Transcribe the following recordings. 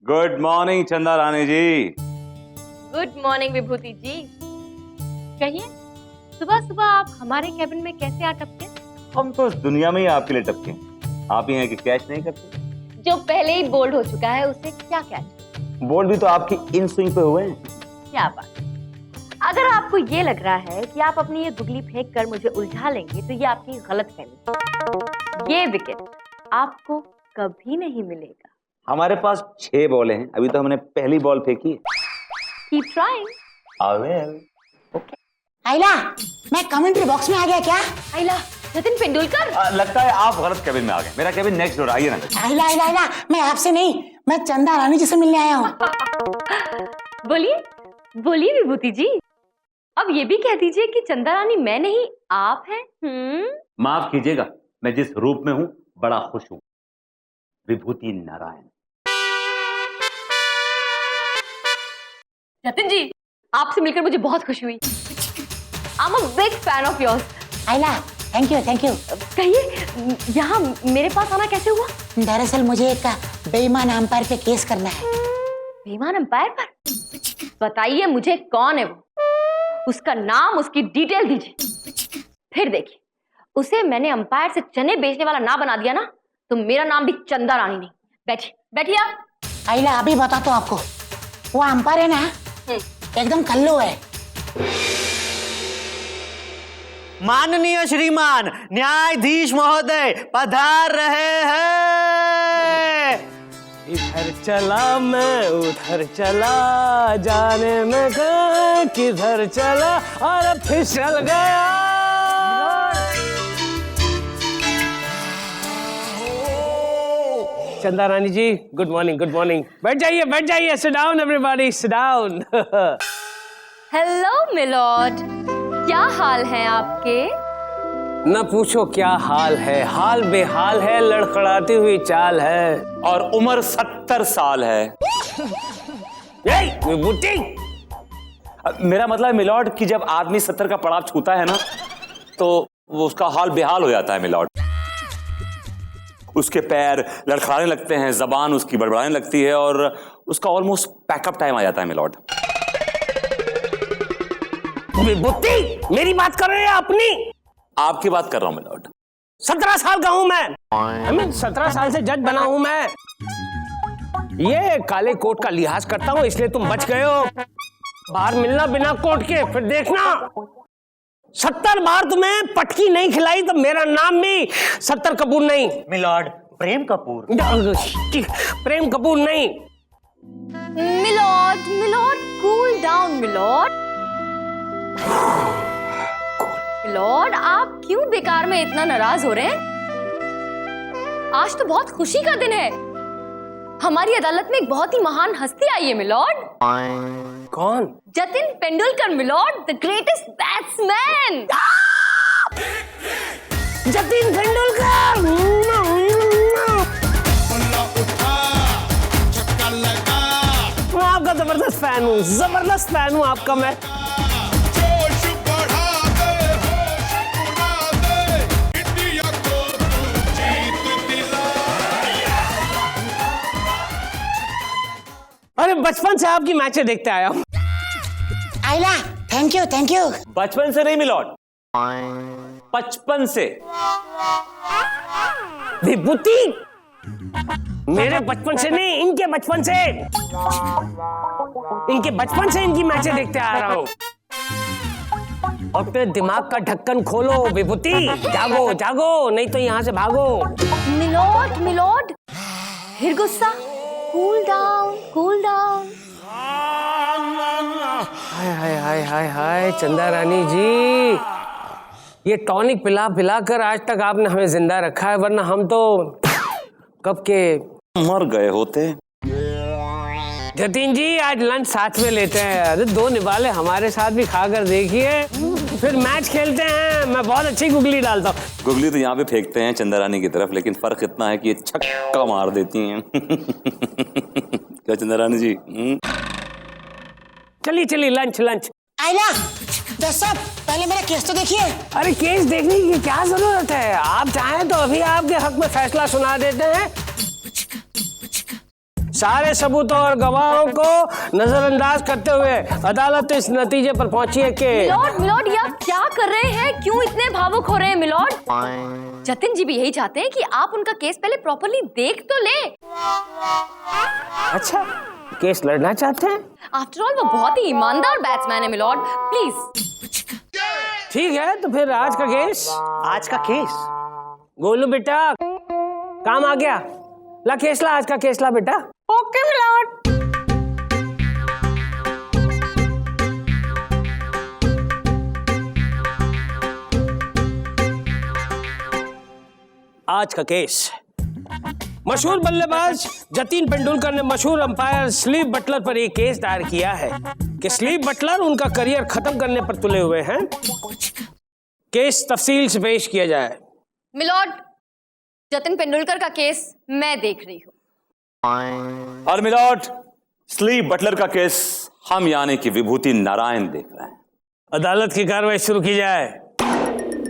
Good morning चंदा Rani ji. Good morning विभूति जी। कहिए, सुबह सुबह आप हमारे कैबिन में कैसे आ टपके? हम तो इस दुनिया में ही आपके लिए टपके। आप ही हैं कि कैच नहीं करते? जो पहले ही बोल्ड हो चुका है उसे क्या कैच? बोल्ड भी तो आपकी इन स्विंग पे हुए हैं। क्या बात। अगर आपको ये लग रहा है कि आप अपनी ये गुगली फेंक कर मुझे उलझा लेंगे तो ये आपकी गलतफहमी। ये विकेट आपको कभी नहीं मिलेगा। हमारे पास 6 बॉलें हैं, अभी तो हमने पहली बॉल फेंकी है। Keep trying. आइला, मैं कमेंट्री बॉक्स में आ गया क्या? आइला, जतिन तेंदुलकर। लगता है आप गलत केबिन में आ गए। मेरा केबिन नेक्स्ट डोर, आइए ना। आइला आइला आइला, मैं आपसे नहीं, मैं चंदा रानी जी से मिलने आया हूँ। बोलिए बोलिए विभूति जी। अब ये भी कह दीजिए कि चंदा रानी मैं नहीं आप हैं। माफ कीजिएगा, मैं जिस रूप में हूँ बड़ा खुश हूँ। विभूति नारायण। जतिन जी, आपसे मिलकर मुझे बहुत खुशी हुई। I'm a big fan of yours. आइला, थैंक यू थैंक यू। कहिए, यहाँ मेरे पास आना कैसे हुआ? दरअसल मुझे एक बेईमान अंपायर पे केस करना है। बेईमान अंपायर पर? बताइए मुझे कौन है वो, उसका नाम, उसकी डिटेल दीजिए। फिर देखिए, उसे मैंने अंपायर से चने बेचने वाला ना बना दिया ना तो मेरा नाम भी चंदा रानी नहीं। बैठिए बैठिए आप। आइला, अभी बता तो आपको, वो अंपायर है ना, एकदम कल्लू है। माननीय श्रीमान न्यायाधीश महोदय पधार रहे हैं। इधर चला मैं उधर चला, जाने में किधर चला और फिसल गया। Chanda Rani ji, good morning good morning. बैठ जाइए, sit down everybody, sit down. Hello milord, क्या हाल है आपके? न पूछो क्या हाल है, हाल बेहाल है, लड़खड़ाती हुई चाल है और उम्र 70 साल है। विभूति, मेरा मतलब है मिलॉर्ड कि जब आदमी 70 का पड़ाव छूता है ना तो वो उसका हाल बेहाल हो जाता है मिलॉर्ड। उसके पैर लड़खड़ाने लगते हैं, जबान उसकी बड़बड़ाने लगती है और उसका ऑलमोस्ट पैकअप टाइम आ जाता है मिलॉर्ड। विभूति, मेरी बात कर रहे हैं अपनी? आपकी बात कर रहा हूं मिलॉर्ड। 17 साल का हूं मैं 17 साल से जज बना हूं मैं। ये काले कोट का लिहाज करता हूं, इसलिए तुम बच गए हो। बाहर मिलना बिना कोट के, फिर देखना 70 बार तुम्हें पटकी नहीं खिलाई तो मेरा नाम भी 70 कपूर नहीं। मिलॉर्ड प्रेम कपूर। प्रेम कपूर नहीं। Milord milord cool down milord. Milord, आप क्यों बेकार में इतना नाराज हो रहे हैं? आज तो बहुत खुशी का दिन है। हमारी अदालत में एक बहुत ही महान हस्ती आई है मिलॉर्ड। कौन? Jatin Tendulkar milord, the greatest batsman. Jatin Tendulkar. मैं आपका जबरदस्त फैन हूँ आपका मैं। अरे बचपन से आपकी मैचें देखते आया हूँ। आइला, थैंक यू। बचपन से नहीं मिलॉर्ड, 55 से। विभूति, मेरे बचपन से नहीं, इनके बचपन से इनकी मैचें देखते आ रहा हूँ। अपने दिमाग का ढक्कन खोलो विभूति, जागो नहीं तो यहाँ से भागो। मिलॉर्ड, फिर गुस्सा। Cool down. हाय चंदा रानी जी, ये टॉनिक पिला कर आज तक आपने हमें जिंदा रखा है, वरना हम तो कब के मर गए होते। जतिन जी, आज लंच साथ में लेते हैं। अरे 2 निवाले हमारे साथ भी खाकर देखिए, फिर मैच खेलते हैं। मैं बहुत अच्छी गुगली डालता हूँ। गुगली तो यहाँ पे फेंकते हैं चंदा रानी की तरफ, लेकिन फर्क इतना है कि ये छक्का मार देती हैं। क्या चंदा रानी जी? चलिए लंच। आइला, जज साहब, पहले मेरा केस तो देखिए। अरे केस देखने की क्या जरूरत है? आप चाहें तो अभी आपके हक में फैसला सुना देते हैं। सारे सबूतों और गवाहों को नजरअंदाज करते हुए अदालत इस नतीजे पर पहुंची है कि मिलॉर्ड, ये आप क्या कर रहे हैं? क्यों इतने भावुक हो रहे हैं मिलॉर्ड? जतिन जी भी यही चाहते हैं कि आप उनका केस पहले प्रॉपर्ली देख तो ले। अच्छा, केस लड़ना चाहते हैं? आफ्टर ऑल वो बहुत ही ईमानदार बैट्समैन है मिलॉर्ड, प्लीज। ठीक है, तो फिर आज का केस। आज का केस गोलू बेटा, काम आ गया। ला केस ला, आज का केस ला बेटा। Okay milord. आज का केस मशहूर बल्लेबाज जतिन तेंदुलकर ने मशहूर अंपायर स्लीव बटलर पर एक केस दायर किया है कि स्लीव बटलर उनका करियर खत्म करने पर तुले हुए हैं। केस तफसील से पेश किया जाए। मिलॉर्ड, जतिन तेंदुलकर का केस मैं देख रही हूँ। और मिलॉर्ड, स्लीव बटलर का केस हम यानी कि विभूति नारायण देख रहे हैं। अदालत की कार्रवाई शुरू की जाए।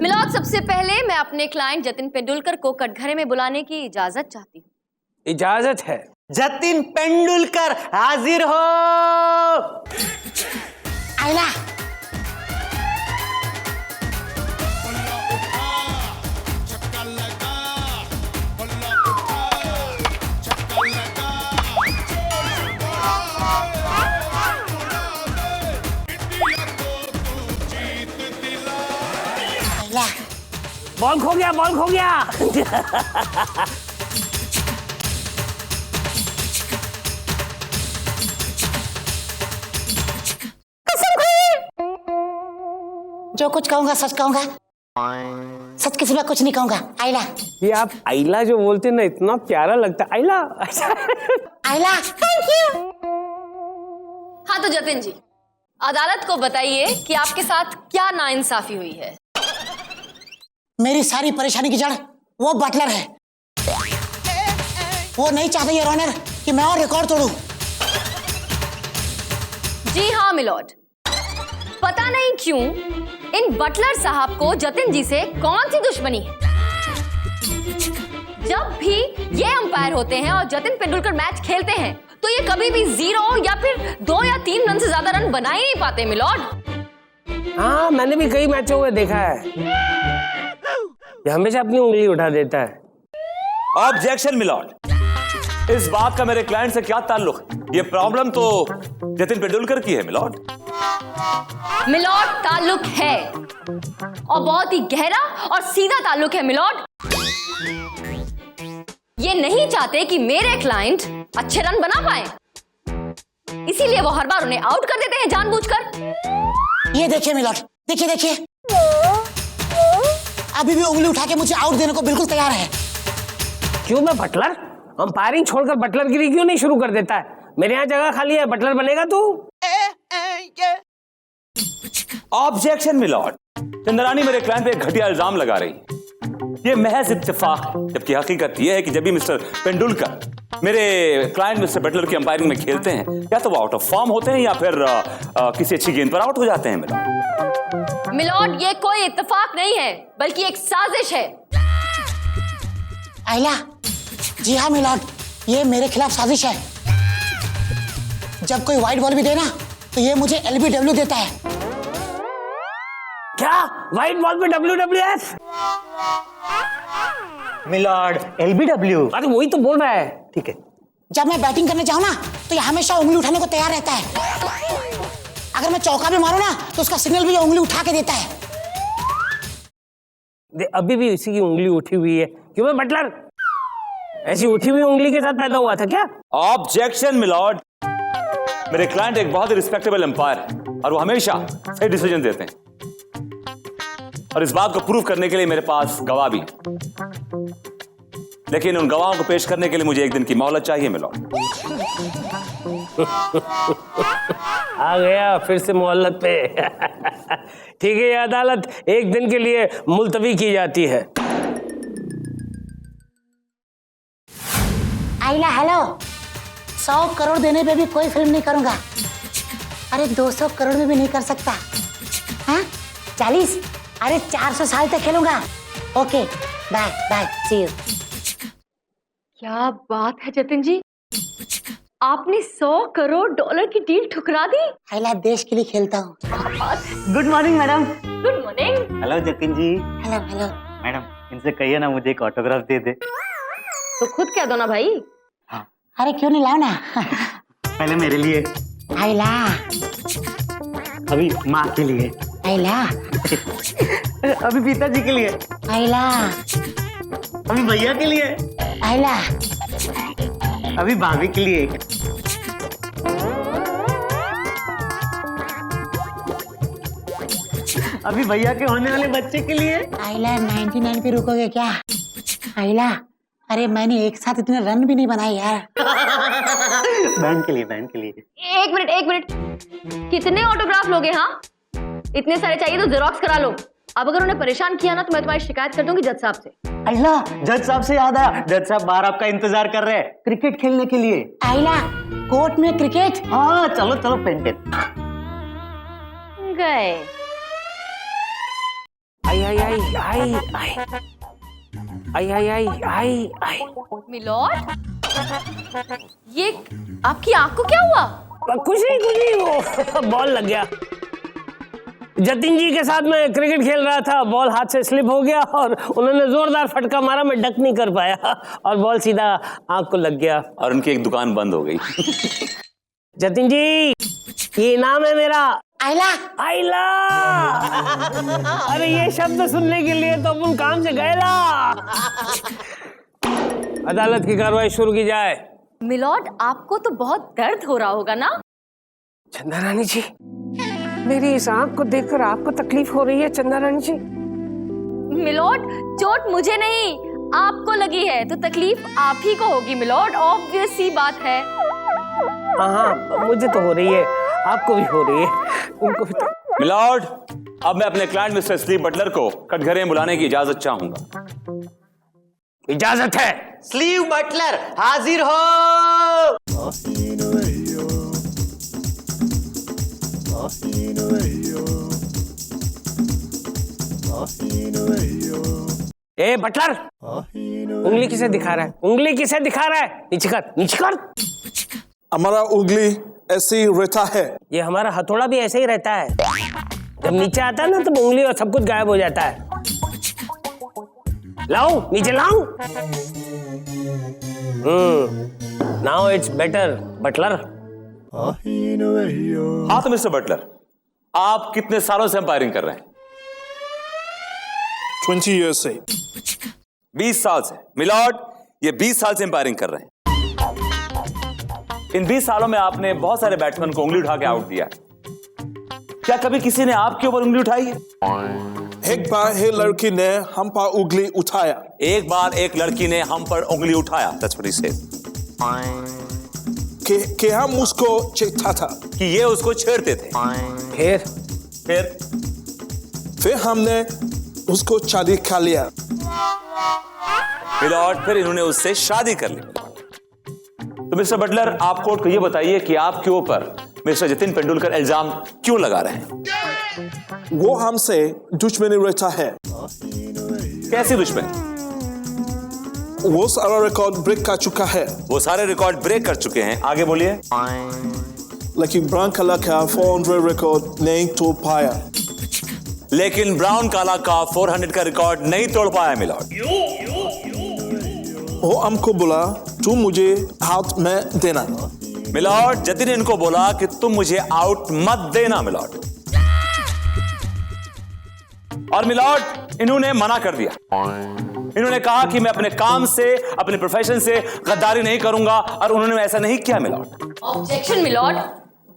मिलॉर्ड, सबसे पहले मैं अपने क्लाइंट जतिन तेंदुलकर को कटघरे में बुलाने की इजाजत चाहती हूँ। इजाजत है। जतिन तेंदुलकर हाजिर हो। आइला। बॉल खो गया, बॉल खो गया। जो कुछ कहूंगा सच कहूंगा, सच के सिवा कुछ नहीं कहूंगा। आइला। ये आप आइला जो बोलते ना, इतना प्यारा लगता है। आइला। आइला। Thank you. हाँ तो जतिन जी, अदालत को बताइए कि आपके साथ क्या नाइंसाफी हुई है। मेरी सारी परेशानी की जड़ वो बटलर है। वो नहीं चाहते योर ऑनर कि मैं और रिकॉर्ड तोड़ूं। जी हाँ मिलॉर्ड, पता नहीं क्यों इन बटलर साहब को जतिन जी से कौन सी दुश्मनी है। जब भी ये अंपायर होते हैं और जतिन तेंदुलकर मैच खेलते हैं तो ये कभी भी 0 या फिर 2 या 3 रन से ज्यादा रन बना ही नहीं पाते मिलॉर्ड। हाँ, मैंने भी कई मैचों में देखा है। ये हमेशा अपनी उंगली उठा देता है। ऑब्जेक्शन मिलॉर्ड, इस बात का मेरे क्लाइंट से क्या ताल्लुक है? ये प्रॉब्लम तो जतिन तेंदुलकर की है मिलॉर्ड। मिलॉर्ड, ताल्लुक है और बहुत ही गहरा और सीधा ताल्लुक है मिलॉर्ड। ये नहीं चाहते कि मेरे क्लाइंट अच्छे रन बना पाए, इसीलिए वो हर बार उन्हें आउट कर देते हैं जानबूझकर। ये देखिए मिलॉर्ड, देखिए देखिए, अभी भी उंगली उठा के मुझे आउट देने को बिल्कुल तैयार है। क्यों मैं बटलर? अंपायरिंग छोड़कर बटलर गिरी क्यों नहीं शुरू कर देता है? मेरे यहाँ जगह खाली है, बटलर बनेगा तू। ऑब्जेक्शन मिलॉर्ड, चंद्रानी मेरे क्लाइंट पे एक घटिया इल्जाम लगा रही है। ये महज इत्तेफाक है, जबकि हकीकत यह है कि जब भी मिस्टर तेंदुलकर मेरे क्लाइंट मिस्टर बटलर की अंपायरिंग में खेलते हैं, या तो वो आउट ऑफ फॉर्म होते हैं या फिर किसी अच्छी गेंद पर आउट हो जाते हैं मिलॉर्ड। मिलॉर्ड, ये कोई इत्तेफाक नहीं है बल्कि एक साजिश है। आइला। जी हाँ मिलॉर्ड, ये मेरे खिलाफ साजिश है। जब कोई वाइट बॉल भी देना तो ये मुझे LBW देता है। क्या व्हाइट बॉल पे WWF? Milord LBW। अरे वही तो बोल रहा है। ठीक है। जब मैं बैटिंग करने जाऊं ना तो ये हमेशा उंगली उठाने को तैयार रहता है। अगर मैं चौका भी मारूं ना तो उसका सिग्नल भी ये उंगली उठा के देता है। अभी भी इसी की उंगली उठी हुई है। क्यों मैं बटलर ऐसी उठी हुई उंगली के साथ पैदा हुआ था क्या? ऑब्जेक्शन मिलॉर्ड, मेरे क्लाइंट एक बहुत ही रिस्पेक्टेबल एम्पायर है और वो हमेशा सही डिसीजन देते हैं, और इस बात को प्रूव करने के लिए मेरे पास गवाह भी है। लेकिन उन गवाहों को पेश करने के लिए मुझे 1 दिन की मोहलत चाहिए मिलॉर्ड। आ गया फिर से मोहल्लत पे। ठीक है, ये अदालत 1 दिन के लिए मुलतवी की जाती है। आइला हेलो, 100 करोड़ देने पे भी कोई फिल्म नहीं करूंगा। अरे 200 करोड़ में भी नहीं कर सकता। हाँ 40, अरे 400 साल तक खेलूंगा। Okay bye bye, see you. क्या बात है जतिन जी, आपने 100 करोड़ डॉलर की डील ठुकरा दी। आइला देश के लिए खेलता हूँ। Good morning madam. Good morning. Hello Jatin ji. Hello hello. Madam इनसे कहिए ना मुझे एक ऑटोग्राफ दे दे। तो खुद कह दो ना भाई। अरे क्यों नहीं लाओ ना। पहले मेरे लिए, आइला अभी माँ के लिए, आइला अभी पिताजी के लिए, आइला अभी भैया के लिए, आइला अभी भाभी के लिए, अभी भैया के होने वाले बच्चे के लिए। आइला 99 पे रुकोगे क्या? आइला अरे मैंने एक साथ इतने रन भी नहीं बनाए यार। बहन के लिए, बहन के लिए। एक मिनट, कितने ऑटोग्राफ लोगे? हाँ, इतने सारे चाहिए तो जेरोक्स करा लो। अब अगर उन्हें परेशान किया ना तो मैं तुम्हारी शिकायत कर दूंगी जज साहब से। आइला जज साहब से याद आया, जज साहब बाहर आपका इंतजार कर रहे हैं क्रिकेट खेलने के लिए। आइला कोर्ट में क्रिकेट? हाँ चलो चलो पेंटेड। गए। आई आई आई आई आई आई आई आई आई आई। मिलॉर्ड, ये आपकी आंख को क्या हुआ? कुछ नहीं, वो बॉल लग गया। जतिन जी के साथ मैं क्रिकेट खेल रहा था, बॉल हाथ से स्लिप हो गया और उन्होंने जोरदार फटका मारा, मैं डक नहीं कर पाया और बॉल सीधा आंख को लग गया और उनकी एक दुकान बंद हो गई। जतिन जी, ये नाम है मेरा। आइला आइला। अरे ये शब्द सुनने के लिए तो अपन काम से गए ला। अदालत की कार्रवाई शुरू की जाए। मिलॉर्ड, आपको तो बहुत दर्द हो रहा होगा ना? चंदा रानी जी, मेरी इस आंख को देखकर आपको तकलीफ हो रही है चंदा रानी जी? मिलॉर्ड, चोट मुझे नहीं आपको लगी है तो तकलीफ आप ही को होगी मिलॉर्ड, ऑब्वियस सी बात है। हाँ, मुझे तो हो रही है, आपको भी हो रही है, उनको भी तो। मिलॉर्ड, अब मैं अपने क्लाइंट मिस्टर स्लीव बटलर को कटघरे में बुलाने की इजाजत चाहूंगा। इजाजत है। स्लीव बटलर हाजिर हो। ए बटलर, उंगली किसे दिखा रहा है? उंगली किसे दिखा रहा है? नीचे कर, नीचे कर। हमारा उंगली ऐसे ही रहता है। ये हमारा हथौड़ा भी ऐसे ही रहता है, जब नीचे आता है ना तो उंगली और सब कुछ गायब हो जाता है। लाओ, नीचे लाओ। Now it's better butler. हाँ तो मिस्टर बटलर, आप कितने सालों से अंपायरिंग कर रहे हैं? 20 years से। 20 साल से। मिलॉर्ड, ये 20 साल से अंपायरिंग कर रहे हैं। इन 20 सालों में आपने बहुत सारे बैट्समैन को उंगली उठा के आउट दिया है। क्या कभी किसी ने आपके ऊपर उंगली उठाई है? एक बार एक लड़की ने हम पर उंगली उठाया। एक बार एक लड़की ने हम पर उंगली उठाया। That's what he said. कि हम उसको चेता था कि ये उसको छेड़ते थे। फिर हमने उसको शादी कर लिया। मिलॉर्ड, फिर इन्होंने उससे शादी कर ली। तो मिस्टर बटलर, आप कोर्ट को ये बताइए कि आपके ऊपर मिस्टर जतिन पेंडुलकर इल्जाम क्यों लगा रहे हैं? वो हमसे दुश्मनी रहता है। कैसी दुश्मनी? वो सारा रिकॉर्ड ब्रेक कर चुका है। वो सारे रिकॉर्ड ब्रेक कर चुके हैं। आगे बोलिए। लेकिन ब्राउन कलर का 400 रिकॉर्ड नहीं तोड़ पाया। लेकिन ब्राउन काला का 400 का रिकॉर्ड नहीं तोड़ पाया मिलॉर्ड। वो हमको बोला तुम मुझे आउट में देना। मिलॉर्ड, जतिन ने इनको बोला कि तुम मुझे आउट मत देना मिलॉर्ड। और मिलॉर्ड, इन्होंने मना कर दिया। इन्होंने कहा कि मैं अपने काम से, अपने प्रोफेशन से गद्दारी नहीं करूंगा और उन्होंने ऐसा नहीं किया मिलॉर्ड। ऑब्जेक्शन मिलॉर्ड,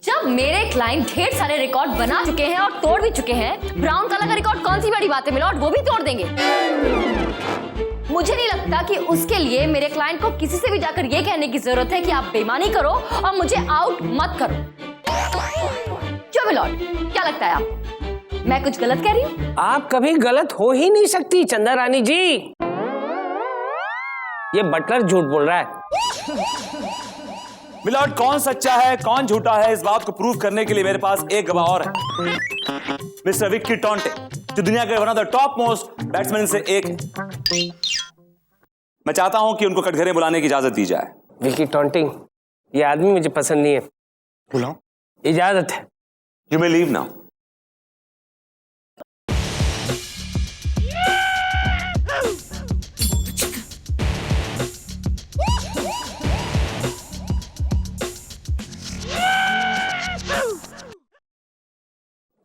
जब मेरे क्लाइंट ढेर सारे रिकॉर्ड बना चुके हैं और तोड़ भी चुके हैं, ब्राउन कलर का रिकॉर्ड कौन सी बड़ी बात है मिलॉर्ड, वो भी तोड़ देंगे। मुझे नहीं लगता कि उसके लिए मेरे क्लाइंट को किसी से भी जाकर ये कहने की जरूरत है कि आप बेईमानी करो और मुझे आउट मत करो। क्यों मिलॉर्ड, क्या लगता है आप मैं कुछ गलत कह रही हूँ? आप कभी गलत हो ही नहीं सकती चंदा रानी जी। ये बटलर झूठ बोल रहा है। मिलॉर्ड, कौन सच्चा है कौन झूठा है इस बात को प्रूव करने के लिए मेरे पास एक गवाह और है, मिस्टर विक्की टोंटे, जो दुनिया के one of the top most batsman से एक है। मैं चाहता हूं कि उनको कटघरे बुलाने की इजाजत दी जाए। विक्की टोंटिंग, ये आदमी मुझे पसंद नहीं है। बुलाओ। इजाजत है। You may leave now.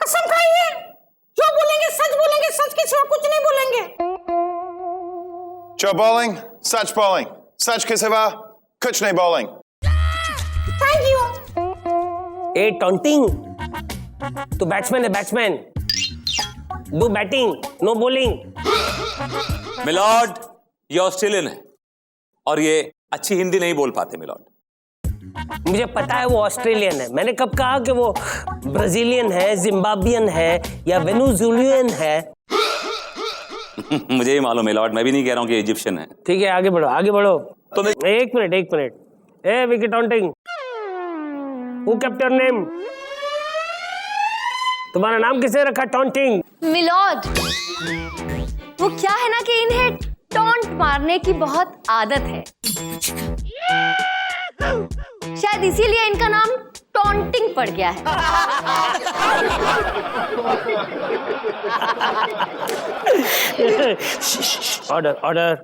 कसम खाइए, जो बोलेंगे सच के सिवा कुछ नहीं बोलेंगे। जो bowling, such bowling. Such के सिवा कुछ नहीं bowling. Thank you. A taunting, तू बैट्समैन है batsman. Do batting, no bowling. Milord, ये ऑस्ट्रेलियन है और ये अच्छी हिंदी नहीं बोल पाते मिलॉर्ड। मुझे पता है वो ऑस्ट्रेलियन है। मैंने कब कहा कि वो ब्राजीलियन है, जिम्बाब्वियन है या वेनेजुएलियन है? मुझे ही मालूम है लॉर्ड, मैं भी नहीं कह रहा हूं कि इजिप्शियन है। ठीक है, आगे बढ़ो आगे बढ़ो। तो मैं एक minute. A Vicky taunting, who kept your name? तुम्हारा नाम किसे रखा टॉन्टिंग? मिलॉर्ड, वो क्या है ना कि इन्हें टॉन्ट मारने की बहुत आदत है, शायद इसीलिए इनका नाम टॉन्टिंग पड़ गया है। ऑर्डर।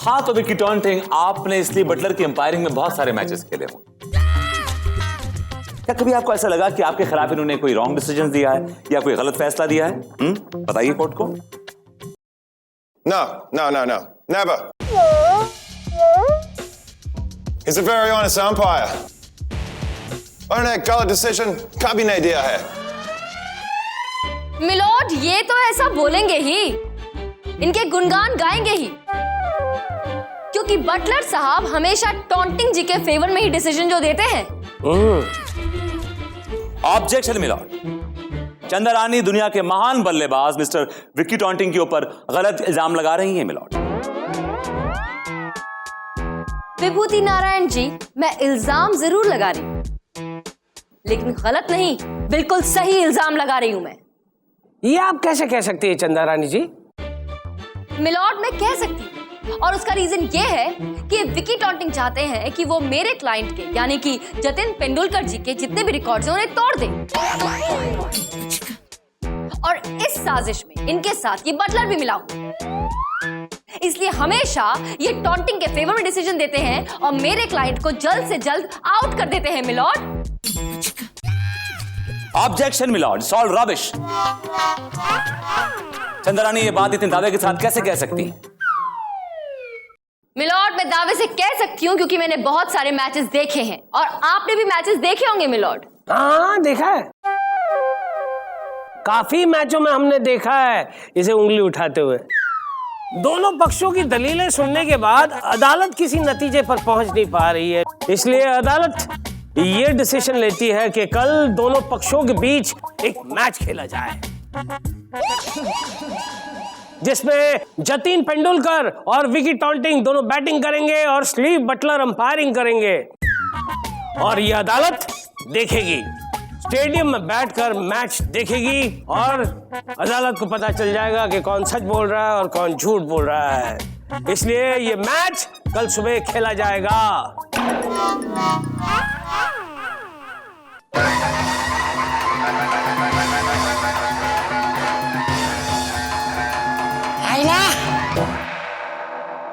हाँ तो विकी टॉन्टिंग, आपने इसलिए बटलर की अंपायरिंग में बहुत सारे मैचेस खेले हों। क्या कभी आपको ऐसा लगा कि आपके खिलाफ इन्होंने कोई रॉन्ग डिसीजन दिया है या कोई गलत फैसला दिया है? बताइए कोर्ट को। No. Never. He's a very honest umpire. उन्होंने गलत डिसीजन कभी नहीं दिया है। मिलॉर्ड, ये तो ऐसा बोलेंगे ही, इनके गुणगान गाएंगे ही, क्योंकि बटलर साहब हमेशा टॉन्टिंग जी के फेवर में ही डिसीजन जो देते हैं। ऑब्जेक्शन मिलॉर्ड, चंदा रानी दुनिया के महान बल्लेबाज मिस्टर विकी टॉन्टिंग के ऊपर गलत इल्जाम लगा रही हैं मिलॉर्ड। विभूति नारायण जी, मैं इल्जाम जरूर लगा रही हूं, लेकिन गलत नहीं, बिल्कुल सही इल्जाम लगा रही हूं मैं। ये आप कैसे कह सकती है चंदा रानी जी? मिलॉर्ड, मैं कह सकती हूँ, और उसका रीजन ये है कि विकी टॉन्टिंग चाहते हैं कि वो मेरे क्लाइंट के यानी कि जतिन पेंडुलकर जी के जितने भी रिकॉर्ड्स हैं उन्हें तोड़ दें, और इस साजिश में इनके साथ ये बटलर भी मिला हुआ, इसलिए हमेशा ये टॉन्टिंग के फेवर में डिसीजन देते हैं और मेरे क्लाइंट को जल्द से जल्द आउट कर देते हैं milord. Objection milord, it's all rubbish. Chanda Rani ये बात इतने दावे के साथ कैसे कह सकती है? मिलॉर्ड, मैं दावे से कह सकती हूँ क्योंकि मैंने बहुत सारे मैचेस देखे हैं और आपने भी मैचेस देखे होंगे मिलॉर्ड। हाँ, देखा है, काफी मैचों में हमने देखा है इसे उंगली उठाते हुए। दोनों पक्षों की दलीलें सुनने के बाद अदालत किसी नतीजे पर पहुंच नहीं पा रही है, इसलिए अदालत ये डिसीजन लेती है कि कल दोनों पक्षों के बीच एक मैच खेला जाए जिसमें जतिन पेंडुलकर और विकी टॉन्टिंग दोनों बैटिंग करेंगे और स्लीव बटलर अंपायरिंग करेंगे, और ये अदालत देखेगी, स्टेडियम में बैठकर मैच देखेगी और अदालत को पता चल जाएगा कि कौन सच बोल रहा है और कौन झूठ बोल रहा है। इसलिए ये मैच कल सुबह खेला जाएगा।